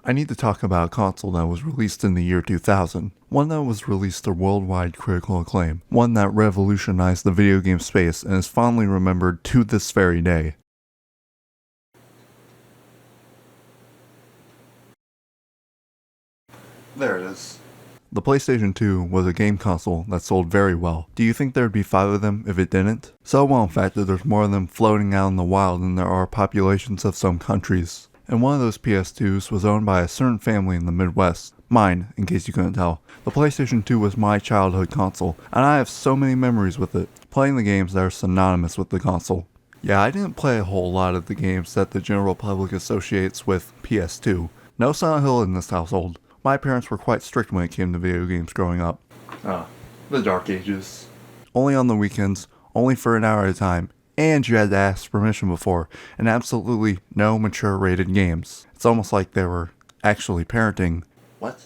I need to talk about a console that was released in the year 2000, one that was released to worldwide critical acclaim, one that revolutionized the video game space and is fondly remembered to this very day. There it is. The PlayStation 2 was a game console that sold very well. Do you think there'd be 5 of them if it didn't? So well in fact that there's more of them floating out in the wild than there are populations of some countries. And one of those PS2s was owned by a certain family in the Midwest. Mine, in case you couldn't tell. The PlayStation 2 was my childhood console, and I have so many memories with it, playing the games that are synonymous with the console. Yeah, I didn't play a whole lot of the games that the general public associates with PS2. No Silent Hill in this household. My parents were quite strict when it came to video games growing up. The Dark Ages. Only on the weekends, only for an hour at a time, and you had to ask permission before, and absolutely no mature rated games. It's almost like they were actually parenting. What?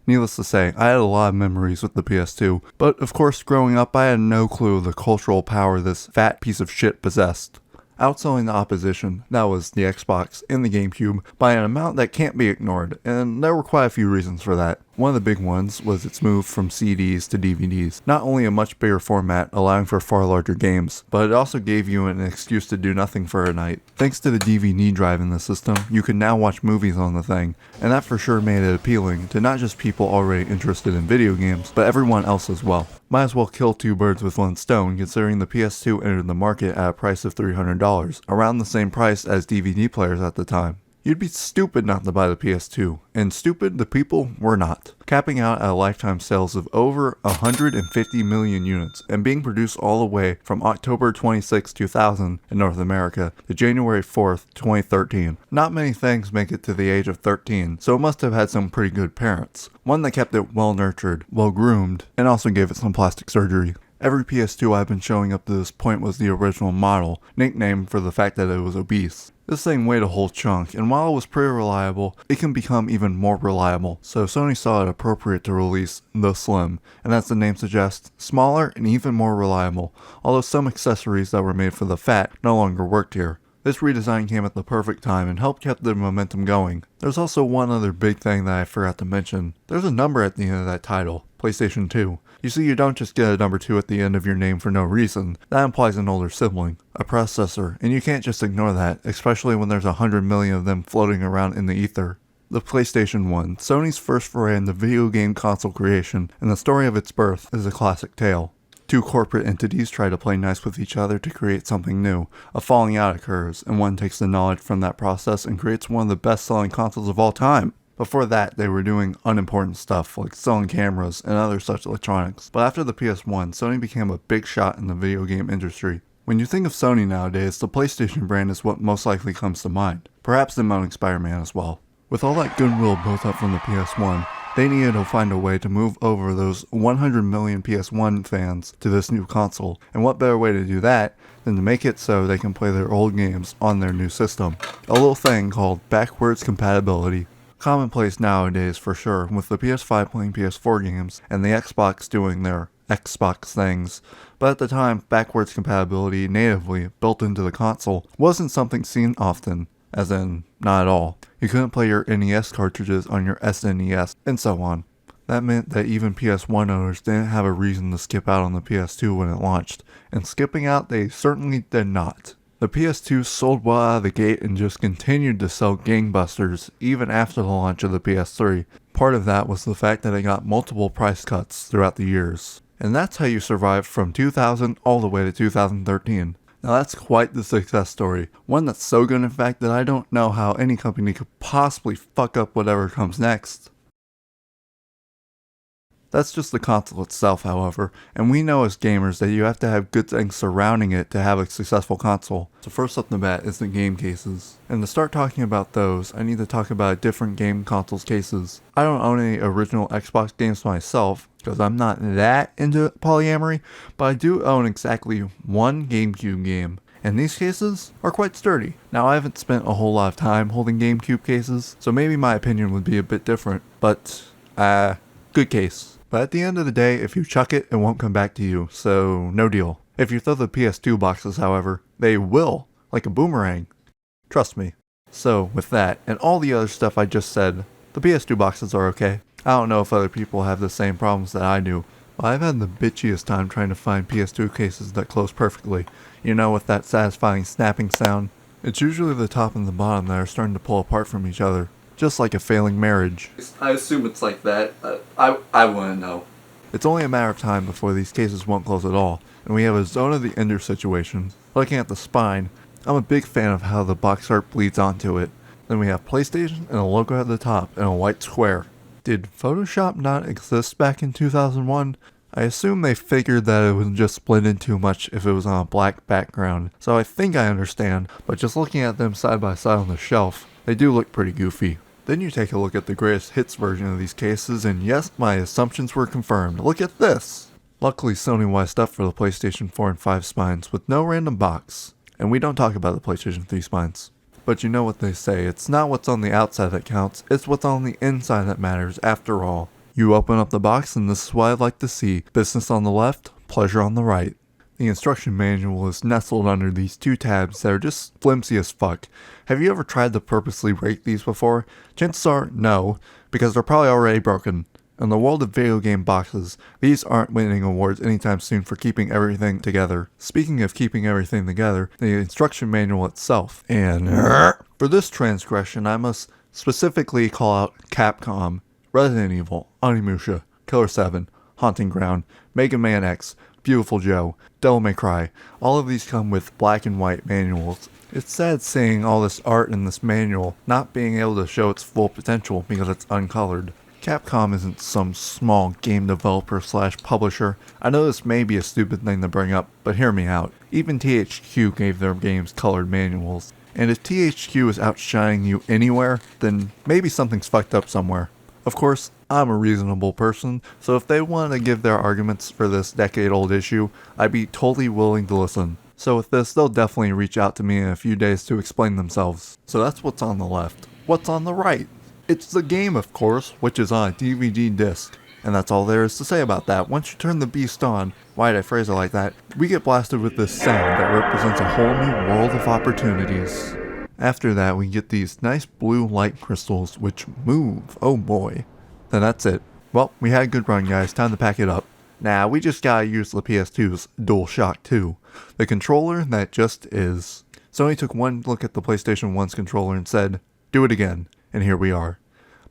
Needless to say, I had a lot of memories with the PS2, but of course growing up I had no clue of the cultural power this fat piece of shit possessed. Outselling the opposition, that was the Xbox and the GameCube, by an amount that can't be ignored, and there were quite a few reasons for that. One of the big ones was its move from CDs to DVDs. Not only a much bigger format, allowing for far larger games, but it also gave you an excuse to do nothing for a night. Thanks to the DVD drive in the system, you could now watch movies on the thing, and that for sure made it appealing to not just people already interested in video games, but everyone else as well. Might as well kill 2 birds with 1 stone, considering the PS2 entered the market at a price of $300, around the same price as DVD players at the time. You'd be stupid not to buy the PS2, and stupid the people were not, capping out at lifetime sales of over 150 million units, and being produced all the way from October 26, 2000 in North America to January 4th, 2013. Not many things make it to the age of 13, so it must have had some pretty good parents. One that kept it well nurtured, well groomed, and also gave it some plastic surgery. Every PS2 I've been showing up to this point was the original model, nicknamed for the fact that it was obese. This thing weighed a whole chunk, and while it was pretty reliable, it can become even more reliable, so Sony saw it appropriate to release the Slim, and as the name suggests, smaller and even more reliable, although some accessories that were made for the fat no longer worked here. This redesign came at the perfect time and helped keep the momentum going. There's also one other big thing that I forgot to mention. There's a number at the end of that title, PlayStation 2. You see, you don't just get a number 2 at the end of your name for no reason. That implies an older sibling, a predecessor, and you can't just ignore that, especially when there's 100 million of them floating around in the ether. The PlayStation 1, Sony's first foray into video game console creation, and the story of its birth is a classic tale. 2 corporate entities try to play nice with each other to create something new. A falling out occurs, and one takes the knowledge from that process and creates one of the best-selling consoles of all time. Before that, they were doing unimportant stuff like selling cameras and other such electronics. But after the PS1, Sony became a big shot in the video game industry. When you think of Sony nowadays, the PlayStation brand is what most likely comes to mind. Perhaps them owning Spider-Man as well. With all that goodwill built up from the PS1, they needed to find a way to move over those 100 million PS1 fans to this new console, and what better way to do that than to make it so they can play their old games on their new system. A little thing called backwards compatibility. Commonplace nowadays for sure, with the PS5 playing PS4 games, and the Xbox doing their Xbox things, but at the time, backwards compatibility natively built into the console wasn't something seen often, as in, not at all. You couldn't play your NES cartridges on your SNES, and so on. That meant that even PS1 owners didn't have a reason to skip out on the PS2 when it launched, and skipping out they certainly did not. The PS2 sold well out of the gate and just continued to sell gangbusters even after the launch of the PS3. Part of that was the fact that it got multiple price cuts throughout the years. And that's how you survived from 2000 all the way to 2013. Now that's quite the success story. One that's so good in fact that I don't know how any company could possibly fuck up whatever comes next. That's just the console itself, however, and we know as gamers that you have to have good things surrounding it to have a successful console. So first off the bat is the game cases. And to start talking about those, I need to talk about different game consoles cases. I don't own any original Xbox games myself, because I'm not that into polyamory, but I do own exactly 1 GameCube game. And these cases are quite sturdy. Now I haven't spent a whole lot of time holding GameCube cases, so maybe my opinion would be a bit different, but good case. But at the end of the day, if you chuck it, it won't come back to you, so no deal. If you throw the PS2 boxes, however, they will, like a boomerang. Trust me. So with that, and all the other stuff I just said, the PS2 boxes are okay. I don't know if other people have the same problems that I do, but I've had the bitchiest time trying to find PS2 cases that close perfectly. You know, with that satisfying snapping sound. It's usually the top and the bottom that are starting to pull apart from each other, just like a failing marriage. I assume it's like that. I wouldn't know. It's only a matter of time before these cases won't close at all, and we have a zone of the ender situation. Looking at the spine, I'm a big fan of how the box art bleeds onto it. Then we have PlayStation and a logo at the top and a white square. Did Photoshop not exist back in 2001? I assume they figured that it would just split in too much if it was on a black background, so I think I understand, but just looking at them side by side on the shelf, they do look pretty goofy. Then you take a look at the greatest hits version of these cases, and yes, my assumptions were confirmed. Look at this! Luckily, Sony wised up for the PlayStation 4 and 5 spines with no random box. And we don't talk about the PlayStation 3 spines. But you know what they say, it's not what's on the outside that counts, it's what's on the inside that matters after all. You open up the box and this is what I'd like to see. Business on the left, pleasure on the right. The instruction manual is nestled under these two tabs that are just flimsy as fuck. Have you ever tried to purposely break these before? Chances are no, because they're probably already broken. In the world of video game boxes, these aren't winning awards anytime soon for keeping everything together. Speaking of keeping everything together, the instruction manual itself. And for this transgression, I must specifically call out Capcom, Resident Evil, Onimusha, Killer 7, Haunting Ground, Mega Man X, Beautiful Joe, Devil May Cry. All of these come with black and white manuals. It's sad seeing all this art in this manual not being able to show its full potential because it's uncolored. Capcom isn't some small game developer / publisher. I know this may be a stupid thing to bring up, but hear me out. Even THQ gave their games colored manuals. And if THQ is outshining you anywhere, then maybe something's fucked up somewhere. Of course, I'm a reasonable person, so if they want to give their arguments for this decade-old issue, I'd be totally willing to listen. So with this, they'll definitely reach out to me in a few days to explain themselves. So that's what's on the left. What's on the right? It's the game, of course, which is on a DVD disc. And that's all there is to say about that. Once you turn the beast on, why'd I phrase it like that, we get blasted with this sound that represents a whole new world of opportunities. After that, we get these nice blue light crystals which move. Oh boy. Then that's it. Well, we had a good run, guys. Time to pack it up. Now, we just gotta use the PS2's DualShock 2. The controller that just is. Sony took one look at the PlayStation 1's controller and said, do it again. And here we are.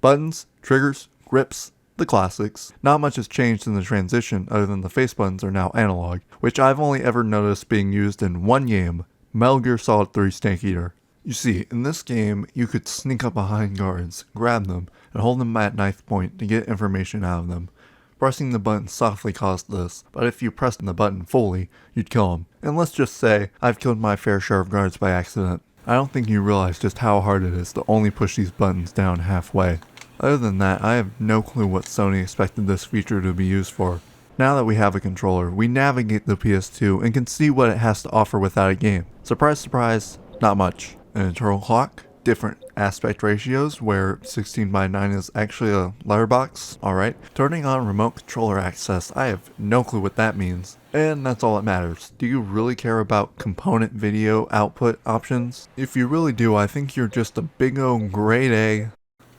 Buttons, triggers, grips, the classics. Not much has changed in the transition other than the face buttons are now analog, which I've only ever noticed being used in one game, Metal Gear Solid 3 Snake Eater. You see, in this game, you could sneak up behind guards, grab them, and hold them at knife point to get information out of them. Pressing the button softly caused this, but if you pressed the button fully, you'd kill them. And let's just say, I've killed my fair share of guards by accident. I don't think you realize just how hard it is to only push these buttons down halfway. Other than that, I have no clue what Sony expected this feature to be used for. Now that we have a controller, we navigate the PS2 and can see what it has to offer without a game. Surprise, surprise, not much. An internal clock, different aspect ratios where 16:9 is actually a letterbox, alright. Turning on remote controller access, I have no clue what that means. And that's all that matters. Do you really care about component video output options? If you really do, I think you're just a big old grade A.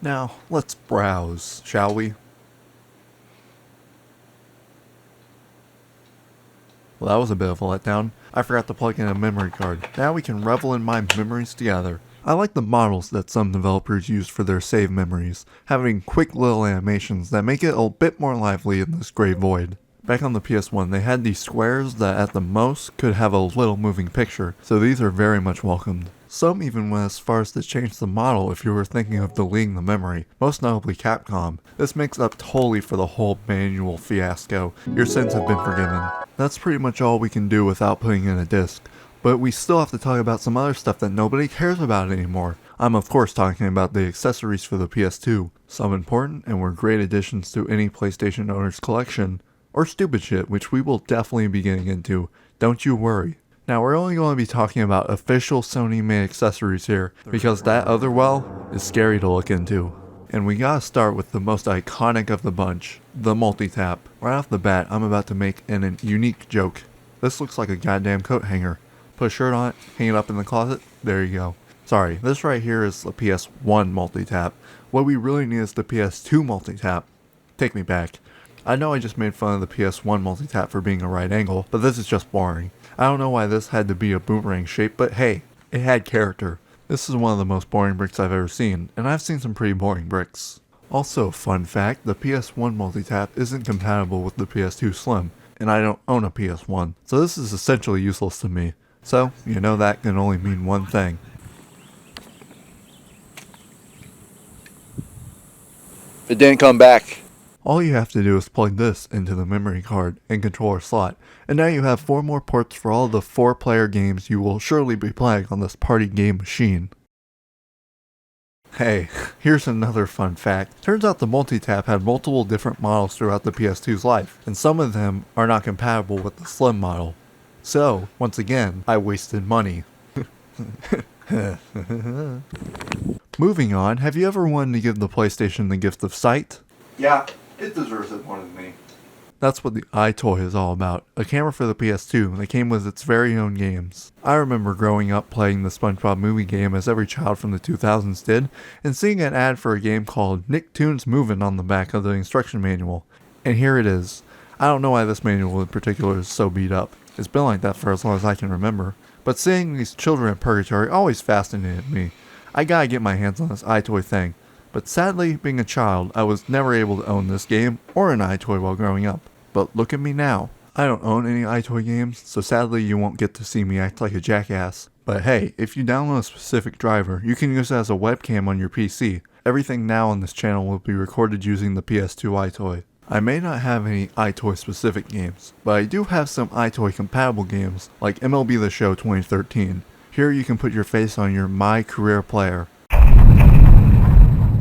Now, let's browse, shall we? Well, that was a bit of a letdown. I forgot to plug in a memory card. Now we can revel in my memories together. I like the models that some developers use for their save memories, having quick little animations that make it a bit more lively in this gray void. Back on the PS1, they had these squares that at the most could have a little moving picture, so these are very much welcomed. Some even went as far as to change the model if you were thinking of deleting the memory, most notably Capcom. This makes up totally for the whole manual fiasco. Your sins have been forgiven. That's pretty much all we can do without putting in a disc. But we still have to talk about some other stuff that nobody cares about anymore. I'm of course talking about the accessories for the PS2. Some important and were great additions to any PlayStation owner's collection. Or stupid shit, which we will definitely be getting into. Don't you worry. Now we're only going to be talking about official Sony made accessories here, because that other well is scary to look into. And we gotta start with the most iconic of the bunch, the multi-tap. Right off the bat, I'm about to make an unique joke. This looks like a goddamn coat hanger. Put a shirt on it, hang it up in the closet, there you go. Sorry, this right here is the PS1 multi-tap. What we really need is the PS2 multi-tap. Take me back. I know I just made fun of the PS1 multi-tap for being a right angle, but this is just boring. I don't know why this had to be a boomerang shape, but hey, it had character. This is one of the most boring bricks I've ever seen, and I've seen some pretty boring bricks. Also, fun fact, the PS1 multi-tap isn't compatible with the PS2 Slim, and I don't own a PS1, so this is essentially useless to me. So, you know that can only mean one thing. It didn't come back. All you have to do is plug this into the memory card and controller slot, and now you have 4 more ports for all the 4-player games you will surely be playing on this party game machine. Hey, here's another fun fact. Turns out the multi-tap had multiple different models throughout the PS2's life, and some of them are not compatible with the Slim model. So, once again, I wasted money. Moving on, have you ever wanted to give the PlayStation the gift of sight? Yeah, it deserves it more than me. That's what the iToy is all about, a camera for the PS2 that came with its very own games. I remember growing up playing the SpongeBob movie game as every child from the 2000s did, and seeing an ad for a game called Nicktoons Movin' on the back of the instruction manual. And here it is. I don't know why this manual in particular is so beat up. It's been like that for as long as I can remember. But seeing these children in purgatory always fascinated me. I gotta get my hands on this iToy thing. But sadly, being a child, I was never able to own this game or an iToy while growing up. But look at me now. I don't own any iToy games, so sadly you won't get to see me act like a jackass. But hey, if you download a specific driver, you can use it as a webcam on your PC. Everything now on this channel will be recorded using the PS2 iToy. I may not have any iToy specific games, but I do have some iToy compatible games like MLB The Show 2013. Here you can put your face on your My Career player.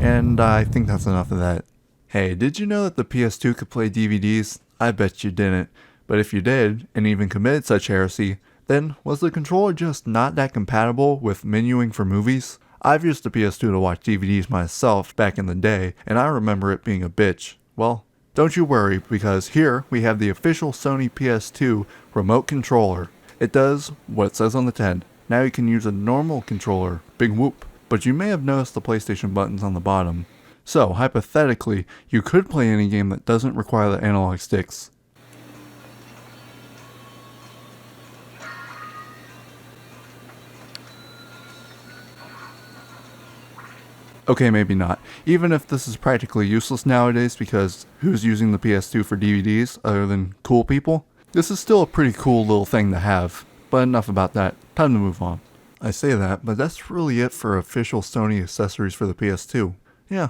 And I think that's enough of that. Hey, did you know that the PS2 could play DVDs? I bet you didn't. But if you did, and even committed such heresy, then was the controller just not that compatible with menuing for movies? I've used the PS2 to watch DVDs myself back in the day, and I remember it being a bitch. Well, don't you worry, because here we have the official Sony PS2 remote controller. It does what it says on the tin. Now you can use a normal controller, big whoop. But you may have noticed the PlayStation buttons on the bottom. So, hypothetically, you could play any game that doesn't require the analog sticks. Okay, maybe not. Even if this is practically useless nowadays because who's using the PS2 for DVDs other than cool people? This is still a pretty cool little thing to have. But enough about that. Time to move on. I say that, but that's really it for official Sony accessories for the PS2. Yeah,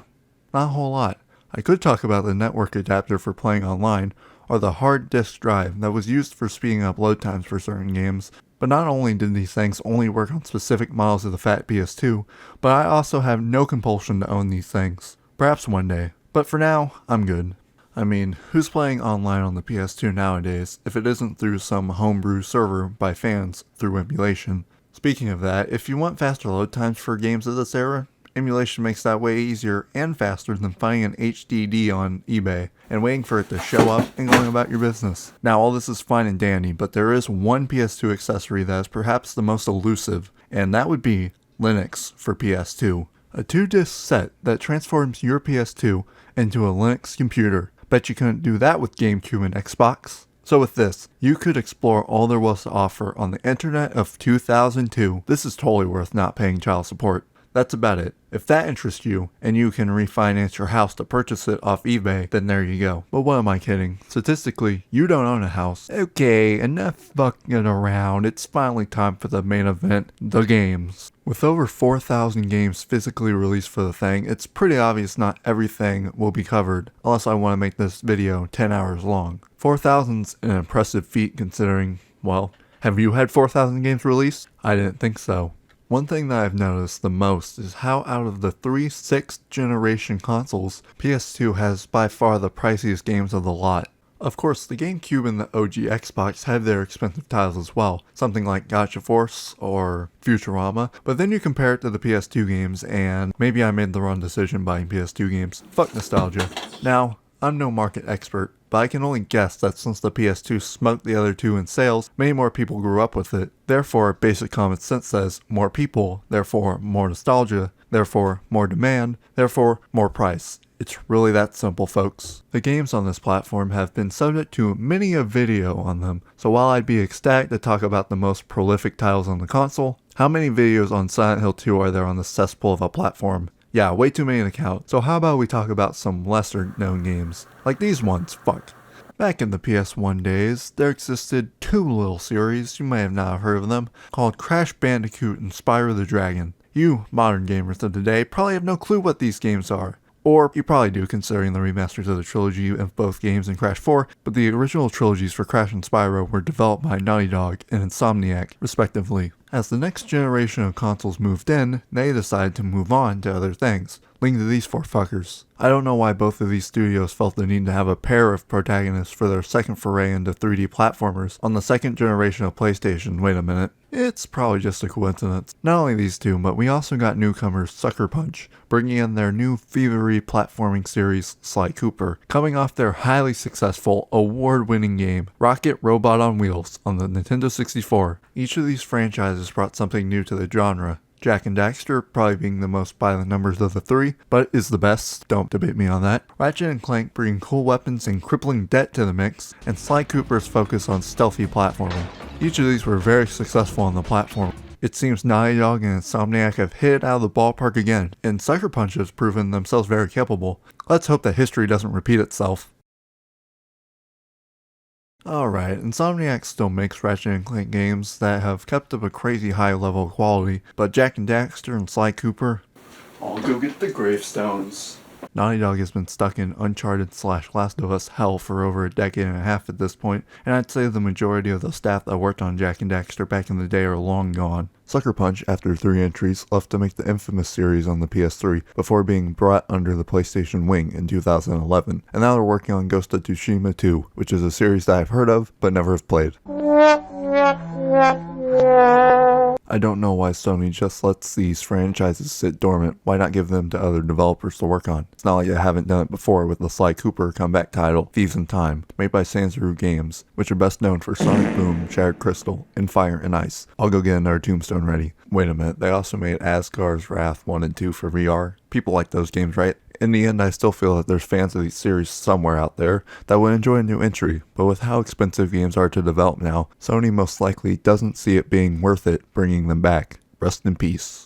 not a whole lot. I could talk about the network adapter for playing online, or the hard disk drive that was used for speeding up load times for certain games. But not only did these things only work on specific models of the fat PS2, but I also have no compulsion to own these things. Perhaps one day. But for now, I'm good. I mean, who's playing online on the PS2 nowadays if it isn't through some homebrew server by fans through emulation? Speaking of that, if you want faster load times for games of this era, emulation makes that way easier and faster than finding an HDD on eBay and waiting for it to show up and going about your business. Now all this is fine and dandy, but there is one PS2 accessory that is perhaps the most elusive, and that would be Linux for PS2. A 2-disc set that transforms your PS2 into a Linux computer. Bet you couldn't do that with GameCube and Xbox. So with this, you could explore all there was to offer on the internet of 2002. This is totally worth not paying child support. That's about it. If that interests you, and you can refinance your house to purchase it off eBay, then there you go. But what am I kidding? Statistically, you don't own a house. Okay, enough fucking around. It's finally time for the main event, the games. With over 4,000 games physically released for the thing, it's pretty obvious not everything will be covered, unless I want to make this video 10 hours long. 4,000's an impressive feat considering, well, have you had 4,000 games released? I didn't think so. One thing that I've noticed the most is how out of the 3 6th generation consoles, PS2 has by far the priciest games of the lot. Of course, the GameCube and the OG Xbox have their expensive titles as well, something like Gotcha Force or Futurama, but then you compare it to the PS2 games and maybe I made the wrong decision buying PS2 games. Fuck nostalgia. Now, I'm no market expert, but I can only guess that since the PS2 smoked the other two in sales, many more people grew up with it. Therefore, basic common sense says more people, therefore more nostalgia, therefore more demand, therefore more price. It's really that simple, folks. The games on this platform have been subject to many a video on them, so while I'd be ecstatic to talk about the most prolific titles on the console, how many videos on Silent Hill 2 are there on the cesspool of a platform? Yeah, way too many to count. So how about we talk about some lesser known games? Like these ones, fuck. Back in the PS1 days, there existed two little series, you may have not heard of them, called Crash Bandicoot and Spyro the Dragon. You, modern gamers of today, probably have no clue what these games are. Or you probably do, considering the remasters of the trilogy of both games and Crash 4, but the original trilogies for Crash and Spyro were developed by Naughty Dog and Insomniac, respectively. As the next generation of consoles moved in, they decided to move on to other things, leading to these four fuckers. I don't know why both of these studios felt the need to have a pair of protagonists for their second foray into 3D platformers on the second generation of PlayStation. Wait a minute. It's probably just a coincidence. Not only these two, but we also got newcomers Sucker Punch, bringing in their new thievery platforming series Sly Cooper, coming off their highly successful, award-winning game Rocket Robot on Wheels on the Nintendo 64. Each of these franchises brought something new to the genre. Jak and Daxter probably being the most by the numbers of the three, but is the best, don't debate me on that. Ratchet and Clank bringing cool weapons and crippling debt to the mix, and Sly Cooper's focus on stealthy platforming. Each of these were very successful on the platform. It seems Naughty Dog and Insomniac have hit it out of the ballpark again, and Sucker Punch has proven themselves very capable. Let's hope that history doesn't repeat itself. Alright, Insomniac still makes Ratchet and Clank games that have kept up a crazy high level of quality, but Jak and Daxter and Sly Cooper, I'll go get the gravestones. Naughty Dog has been stuck in Uncharted/Last of Us hell for over a decade and a half at this point, and I'd say the majority of the staff that worked on Jak and Daxter back in the day are long gone. Sucker Punch, after 3 entries, left to make the infamous series on the PS3 before being brought under the PlayStation wing in 2011, and now they're working on Ghost of Tsushima 2, which is a series that I've heard of, but never have played. I don't know why Sony just lets these franchises sit dormant. Why not give them to other developers to work on? It's not like they haven't done it before with the Sly Cooper comeback title, Thieves in Time, made by Sanzaru Games, which are best known for Sonic Boom, Shattered Crystal, and Fire and Ice. I'll go get another Tombstone ready. Wait a minute, they also made Asgard's Wrath 1 and 2 for VR. People like those games, right? In the end, I still feel that there's fans of these series somewhere out there that would enjoy a new entry, but with how expensive games are to develop now, Sony most likely doesn't see it being worth it bringing them back. Rest in peace.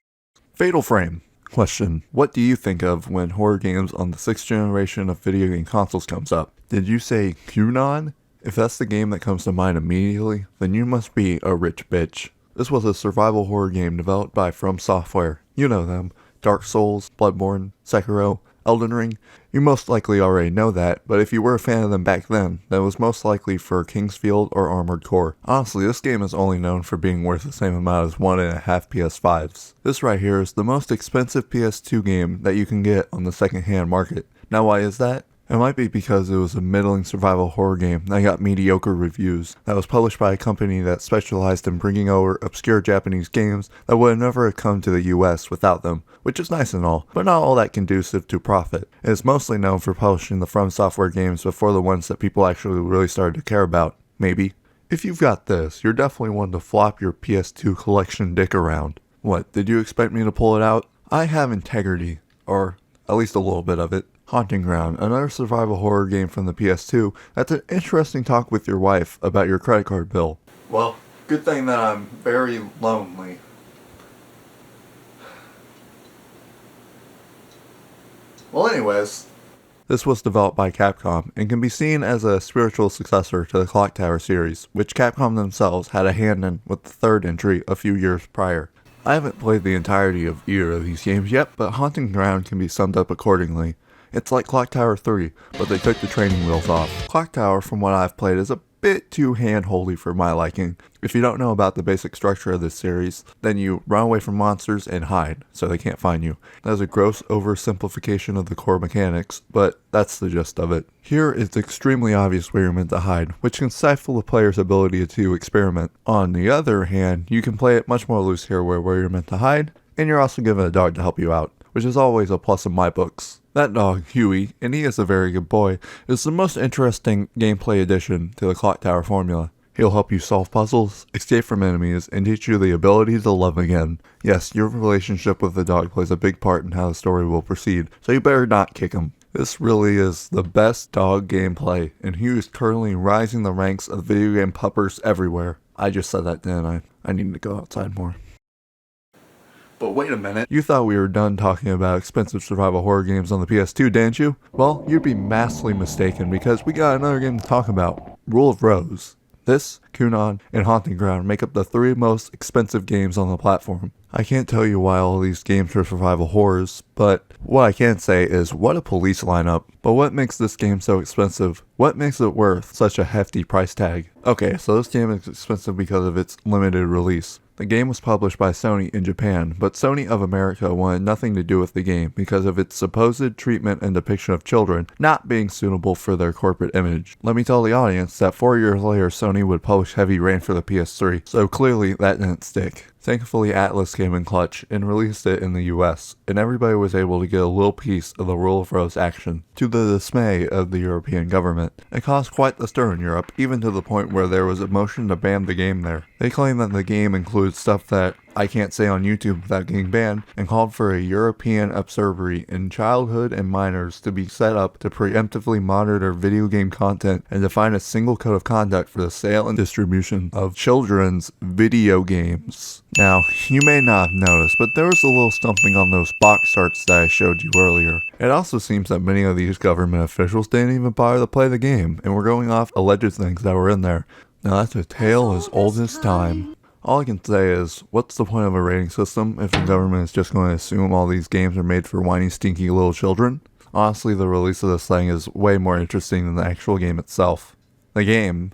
Fatal Frame. Question: what do you think of when horror games on the 6th generation of video game consoles comes up? Did you say QAnon? If that's the game that comes to mind immediately, then you must be a rich bitch. This was a survival horror game developed by From Software. You know them. Dark Souls, Bloodborne, Sekiro, Elden Ring. You most likely already know that, but if you were a fan of them back then, that was most likely for Kingsfield or Armored Core. Honestly, this game is only known for being worth the same amount as 1.5 PS5s. This right here is the most expensive PS2 game that you can get on the second-hand market. Now why is that? It might be because it was a middling survival horror game that got mediocre reviews, that was published by a company that specialized in bringing over obscure Japanese games that would never have come to the US without them, which is nice and all, but not all that conducive to profit. It is mostly known for publishing the From Software games before the ones that people actually really started to care about, maybe. If you've got this, you're definitely one to flop your PS2 collection dick around. What, did you expect me to pull it out? I have integrity, or at least a little bit of it. Haunting Ground, another survival horror game from the PS2 that's an interesting talk with your wife about your credit card bill. Well, good thing that I'm very lonely. Well anyways, this was developed by Capcom and can be seen as a spiritual successor to the Clock Tower series, which Capcom themselves had a hand in with the 3rd entry a few years prior. I haven't played the entirety of either of these games yet, but Haunting Ground can be summed up accordingly. It's like Clock Tower 3, but they took the training wheels off. Clock Tower, from what I've played, is a bit too hand-holdy for my liking. If you don't know about the basic structure of this series, then you run away from monsters and hide, so they can't find you. That is a gross oversimplification of the core mechanics, but that's the gist of it. Here, it's extremely obvious where you're meant to hide, which can stifle the player's ability to experiment. On the other hand, you can play it much more loose here where you're meant to hide, and you're also given a dog to help you out, which is always a plus in my books. That dog, Huey, and he is a very good boy, is the most interesting gameplay addition to the Clock Tower formula. He'll help you solve puzzles, escape from enemies, and teach you the ability to love again. Yes, your relationship with the dog plays a big part in how the story will proceed, so you better not kick him. This really is the best dog gameplay, and Huey is currently rising the ranks of video game puppers everywhere. I just said that, didn't I? I need to go outside more. But wait a minute, you thought we were done talking about expensive survival horror games on the PS2, didn't you? Well, you'd be massively mistaken because we got another game to talk about, Rule of Rose. This, Kunon, and Haunting Ground make up the 3 most expensive games on the platform. I can't tell you why all these games are survival horrors, but what I can say is what a police lineup. But what makes this game so expensive? What makes it worth such a hefty price tag? Okay, so this game is expensive because of its limited release. The game was published by Sony in Japan, but Sony of America wanted nothing to do with the game because of its supposed treatment and depiction of children not being suitable for their corporate image. Let me tell the audience that 4 years later Sony would publish Heavy Rain for the PS3, so clearly that didn't stick. Thankfully Atlas came in clutch and released it in the US, and everybody was able to get a little piece of the Rule of Rose action, to the dismay of the European government. It caused quite the stir in Europe, even to the point where there was a motion to ban the game there. They claim that the game includes stuff that I can't say on YouTube without getting banned, and called for a European observatory in childhood and minors to be set up to preemptively monitor video game content and define a single code of conduct for the sale and distribution of children's video games. Now, you may not have noticed, but there was a little something on those box arts that I showed you earlier. It also seems that many of these government officials didn't even bother to play the game, and were going off alleged things that were in there. Now that's a tale as old as time. All I can say is, what's the point of a rating system if the government is just going to assume all these games are made for whiny, stinky little children? Honestly, the release of this thing is way more interesting than the actual game itself. The game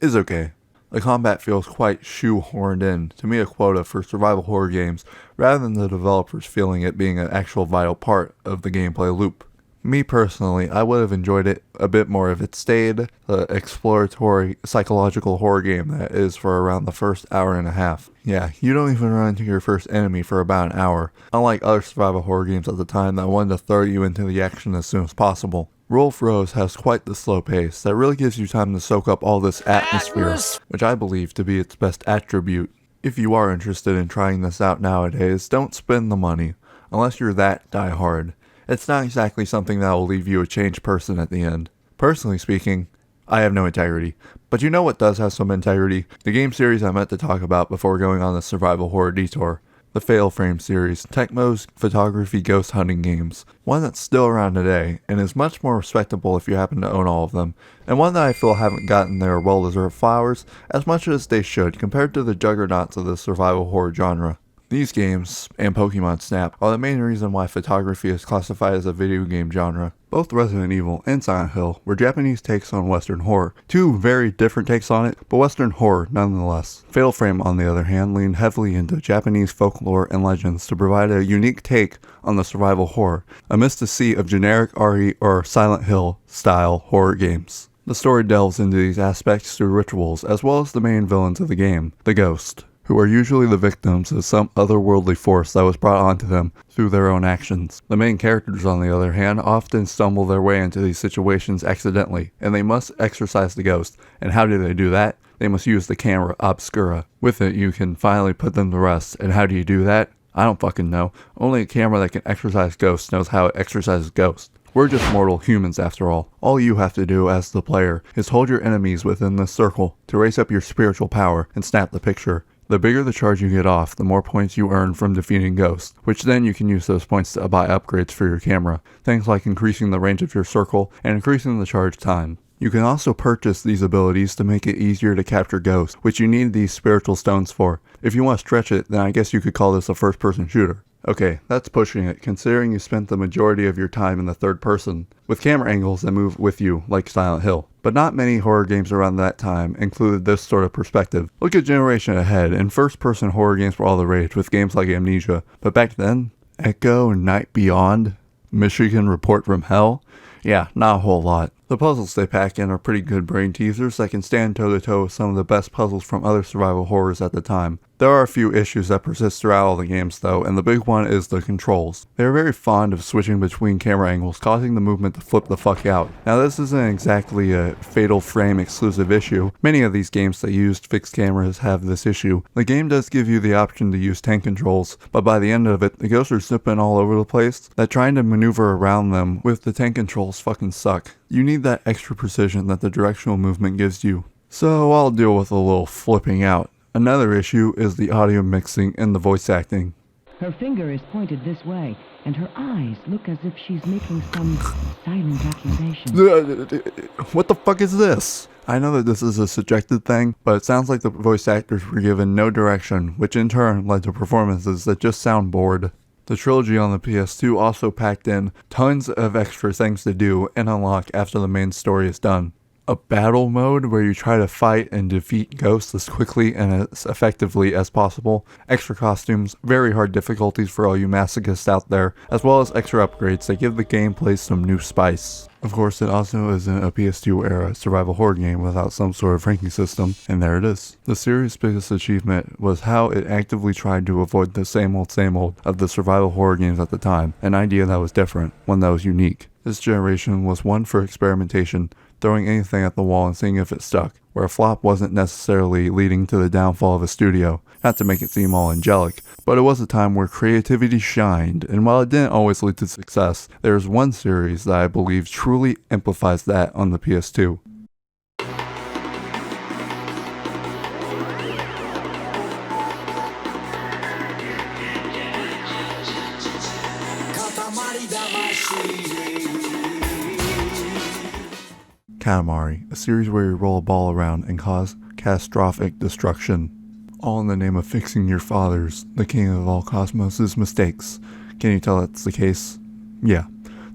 is okay. The combat feels quite shoehorned in to meet a quota for survival horror games, rather than the developers feeling it being an actual vital part of the gameplay loop. Me personally, I would have enjoyed it a bit more if it stayed the exploratory psychological horror game that is for around the first hour and a half. Yeah, you don't even run into your first enemy for about an hour, unlike other survival horror games at the time that wanted to throw you into the action as soon as possible. Rule of Rose has quite the slow pace that really gives you time to soak up all this atmosphere, which I believe to be its best attribute. If you are interested in trying this out nowadays, don't spend the money, unless you're that diehard. It's not exactly something that will leave you a changed person at the end. Personally speaking, I have no integrity. But you know what does have some integrity? The game series I meant to talk about before going on the survival horror detour. The Fatal Frame series, Tecmo's photography ghost hunting games. One that's still around today, and is much more respectable if you happen to own all of them. And one that I feel haven't gotten their well-deserved flowers as much as they should compared to the juggernauts of the survival horror genre. These games, and Pokemon Snap, are the main reason why photography is classified as a video game genre. Both Resident Evil and Silent Hill were Japanese takes on Western horror. 2 very different takes on it, but Western horror nonetheless. Fatal Frame, on the other hand, leaned heavily into Japanese folklore and legends to provide a unique take on the survival horror, amidst a sea of generic RE or Silent Hill style horror games. The story delves into these aspects through rituals, as well as the main villains of the game, the Ghost, who are usually the victims of some otherworldly force that was brought onto them through their own actions. The main characters, on the other hand, often stumble their way into these situations accidentally, and they must exorcise the ghost. And how do they do that? They must use the camera obscura. With it, you can finally put them to rest. And how do you do that? I don't fucking know. Only a camera that can exorcise ghosts knows how it exorcises ghosts. We're just mortal humans after all. All you have to do as the player is hold your enemies within this circle to raise up your spiritual power and snap the picture. The bigger the charge you get off, the more points you earn from defeating ghosts, which then you can use those points to buy upgrades for your camera. Things like increasing the range of your circle and increasing the charge time. You can also purchase these abilities to make it easier to capture ghosts, which you need these spiritual stones for. If you want to stretch it, then I guess you could call this a first-person shooter. Okay, that's pushing it, considering you spent the majority of your time in the third person, with camera angles that move with you, like Silent Hill. But not many horror games around that time included this sort of perspective. Look at Generation Ahead, and first-person horror games were all the rage, with games like Amnesia. But back then, Echo and Night Beyond, Michigan Report from Hell? Yeah, not a whole lot. The puzzles they pack in are pretty good brain teasers that can stand toe-to-toe with some of the best puzzles from other survival horrors at the time. There are a few issues that persist throughout all the games though, and the big one is the controls. They are very fond of switching between camera angles, causing the movement to flip the fuck out. Now this isn't exactly a Fatal Frame exclusive issue. Many of these games that used fixed cameras have this issue. The game does give you the option to use tank controls, but by the end of it, the ghosts are zipping all over the place, that trying to maneuver around them with the tank controls fucking suck. You need that extra precision that the directional movement gives you. So I'll deal with a little flipping out. Another issue is the audio mixing and the voice acting. Her finger is pointed this way, and her eyes look as if she's making some silent accusation. What the fuck is this? I know that this is a subjective thing, but it sounds like the voice actors were given no direction, which in turn led to performances that just sound bored. The trilogy on the PS2 also packed in tons of extra things to do and unlock after the main story is done. A battle mode where you try to fight and defeat ghosts as quickly and as effectively as possible, extra costumes, very hard difficulties for all you masochists out there, as well as extra upgrades that give the gameplay some new spice. Of course, it also isn't a PS2 era survival horror game without some sort of ranking system, and there it is. The series' biggest achievement was how it actively tried to avoid the same old of the survival horror games at the time, an idea that was different, one that was unique. This generation was one for experimentation, throwing anything at the wall and seeing if it stuck, where a flop wasn't necessarily leading to the downfall of a studio, not to make it seem all angelic, but it was a time where creativity shined, and while it didn't always lead to success, there's one series that I believe truly amplifies that on the PS2. Katamari, a series where you roll a ball around and cause catastrophic destruction, all in the name of fixing your father's, the king of all cosmos' mistakes. Can you tell that's the case? Yeah,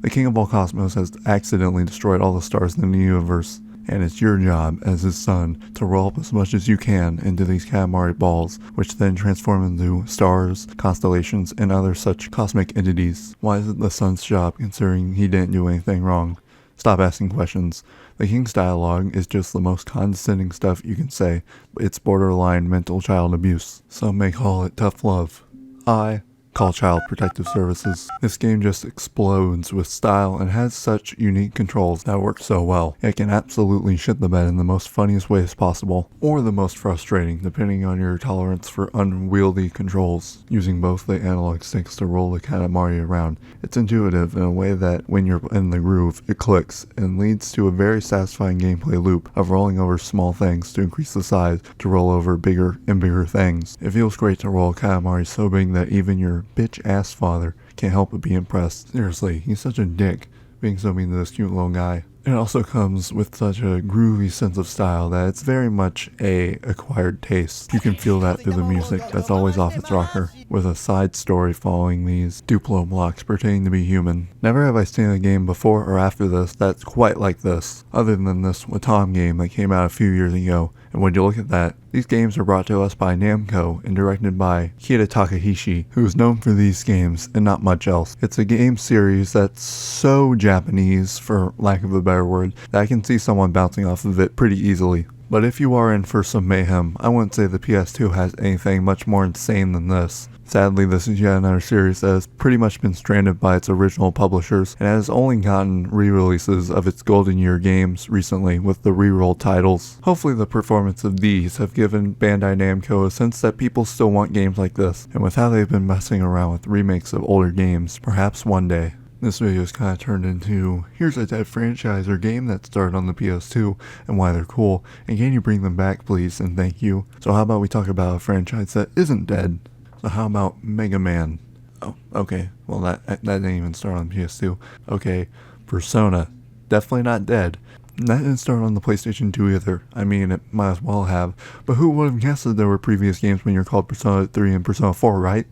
the king of all cosmos has accidentally destroyed all the stars in the universe, and it's your job as his son to roll up as much as you can into these Katamari balls, which then transform into stars, constellations, and other such cosmic entities. Why is it the son's job, considering he didn't do anything wrong? Stop asking questions. The king's dialogue is just the most condescending stuff you can say. It's borderline mental child abuse. Some may call it tough love. I call Child Protective Services. This game just explodes with style and has such unique controls that work so well. It can absolutely shit the bed in the most funniest ways possible, or the most frustrating, depending on your tolerance for unwieldy controls, using both the analog sticks to roll the Katamari around. It's intuitive in a way that when you're in the groove, it clicks, and leads to a very satisfying gameplay loop of rolling over small things to increase the size to roll over bigger and bigger things. It feels great to roll a Katamari so big that even your bitch-ass father can't help but be impressed. Seriously, he's such a dick, being so mean to this cute little guy. It also comes with such a groovy sense of style that it's very much a acquired taste. You can feel that through the music that's always off its rocker, with a side story following these Duplo blocks pretending to be human. Never have I seen a game before or after this that's quite like this, other than this Watam game that came out a few years ago. And when you look at that, these games are brought to us by Namco and directed by Hida Takahashi, who is known for these games and not much else. It's a game series that's so Japanese, for lack of a better word, that I can see someone bouncing off of it pretty easily. But if you are in for some mayhem, I wouldn't say the PS2 has anything much more insane than this. Sadly, this is yet another series that has pretty much been stranded by its original publishers and has only gotten re-releases of its golden year games recently with the re-rolled titles. Hopefully the performance of these have given Bandai Namco a sense that people still want games like this, and with how they've been messing around with remakes of older games, perhaps one day. This video is kind of turned into, here's a dead franchise or game that started on the PS2 and why they're cool, and can you bring them back please and thank you. So how about we talk about a franchise that isn't dead? So how about Mega Man? Oh, okay, well that didn't even start on PS2. Okay, Persona, definitely not dead. That didn't start on the PlayStation 2 either. I mean, it might as well have, but who would have guessed that there were previous games when you're called Persona 3 and Persona 4, right?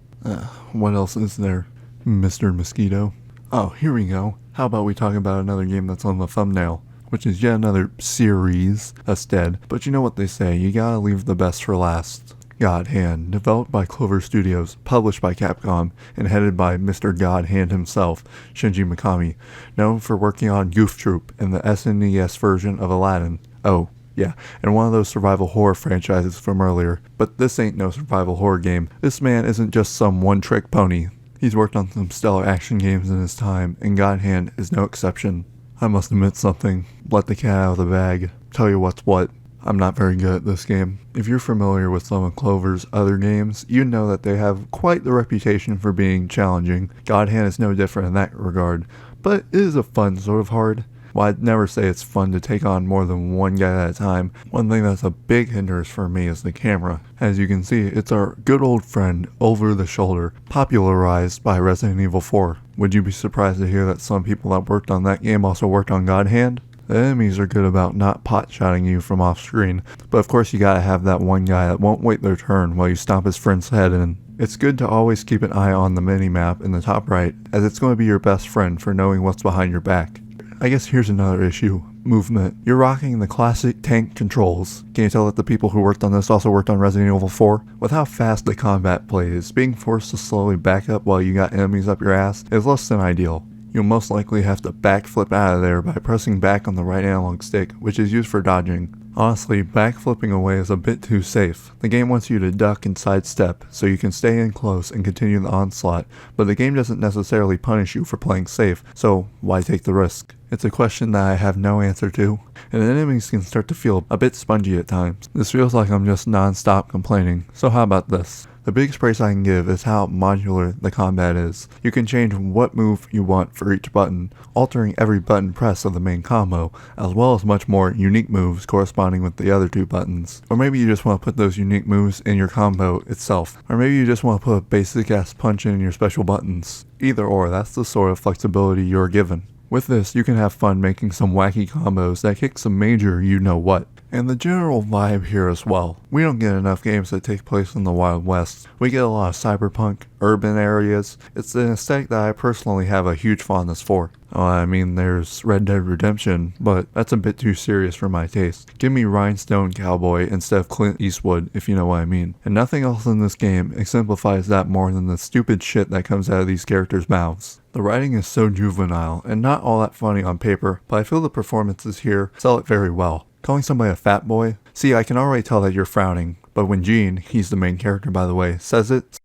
What else is there? Mr. Mosquito? Oh, here we go. How about we talk about another game that's on the thumbnail, which is yet another series that's dead. But you know what they say, you gotta leave the best for last. God Hand, developed by Clover Studios, published by Capcom, and headed by Mr. God Hand himself, Shinji Mikami, known for working on Goof Troop and the SNES version of Aladdin. Oh, Yeah, and one of those survival horror franchises from earlier. But this ain't no survival horror game. This man isn't just some one-trick pony. He's worked on some stellar action games in his time, and God Hand is no exception. I must admit something. Let the cat out of the bag. Tell you what's what. I'm not very good at this game. If you're familiar with some of Clover's other games, you know that they have quite the reputation for being challenging. God Hand is no different in that regard, but it is a fun sort of hard. While I'd never say it's fun to take on more than one guy at a time, one thing that's a big hindrance for me is the camera. As you can see, it's our good old friend Over the Shoulder, popularized by Resident Evil 4. Would you be surprised to hear that some people that worked on that game also worked on God Hand? The enemies are good about not pot-shotting you from off screen, but of course you gotta have that one guy that won't wait their turn while you stomp his friend's head in. It's good to always keep an eye on the mini-map in the top right, as it's going to be your best friend for knowing what's behind your back. I guess here's another issue. Movement. You're rocking the classic tank controls. Can you tell that the people who worked on this also worked on Resident Evil 4? With how fast the combat plays, being forced to slowly back up while you got enemies up your ass is less than ideal. You'll most likely have to backflip out of there by pressing back on the right analog stick, which is used for dodging. Honestly, backflipping away is a bit too safe. The game wants you to duck and sidestep, so you can stay in close and continue the onslaught, but the game doesn't necessarily punish you for playing safe, so why take the risk? It's a question that I have no answer to, and the enemies can start to feel a bit spongy at times. This feels like I'm just non-stop complaining, so how about this? The biggest praise I can give is how modular the combat is. You can change what move you want for each button, altering every button press of the main combo, as well as much more unique moves corresponding with the other two buttons. Or maybe you just want to put those unique moves in your combo itself. Or maybe you just want to put a basic ass punch in your special buttons. Either or, that's the sort of flexibility you're given. With this, you can have fun making some wacky combos that kick some major you-know-what. And the general vibe here as well. We don't get enough games that take place in the Wild West. We get a lot of cyberpunk, urban areas. It's an aesthetic that I personally have a huge fondness for. I mean, there's Red Dead Redemption, but that's a bit too serious for my taste. Give me Rhinestone Cowboy instead of Clint Eastwood, if you know what I mean. And nothing else in this game exemplifies that more than the stupid shit that comes out of these characters' mouths. The writing is so juvenile and not all that funny on paper, but I feel the performances here sell it very well. Calling somebody a fat boy? See, I can already tell that you're frowning, but when Gene, he's the main character by the way, says it,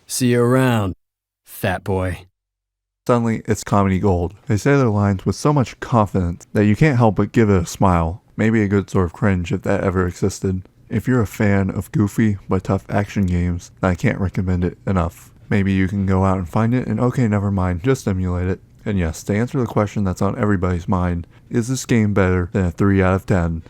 See you around, fat boy. suddenly it's comedy gold. They say their lines with so much confidence that you can't help but give it a smile. Maybe a good sort of cringe if that ever existed. If you're a fan of goofy but tough action games, then I can't recommend it enough. Maybe you can go out and find it and okay, never mind, just emulate it. And yes, to answer the question that's on everybody's mind, is this game better than a 3 out of 10?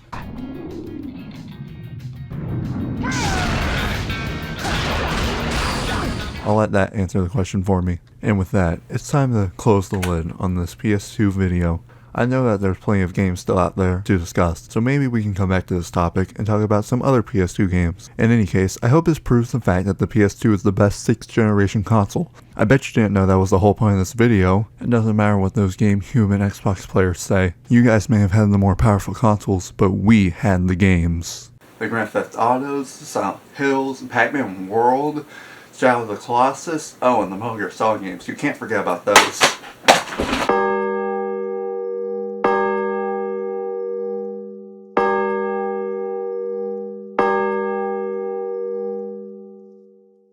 I'll let that answer the question for me. And with that, it's time to close the lid on this PS2 video. I know that there's plenty of games still out there to discuss, so maybe we can come back to this topic and talk about some other PS2 games. In any case, I hope this proves the fact that the PS2 is the best 6th generation console. I bet you didn't know that was the whole point of this video. It doesn't matter what those GameCube and Xbox players say. You guys may have had the more powerful consoles, but we had the games. The Grand Theft Autos, the Silent Hills, Pac-Man World, Shadow of the Colossus, oh, and the Metal Gear Solid games. You can't forget about those.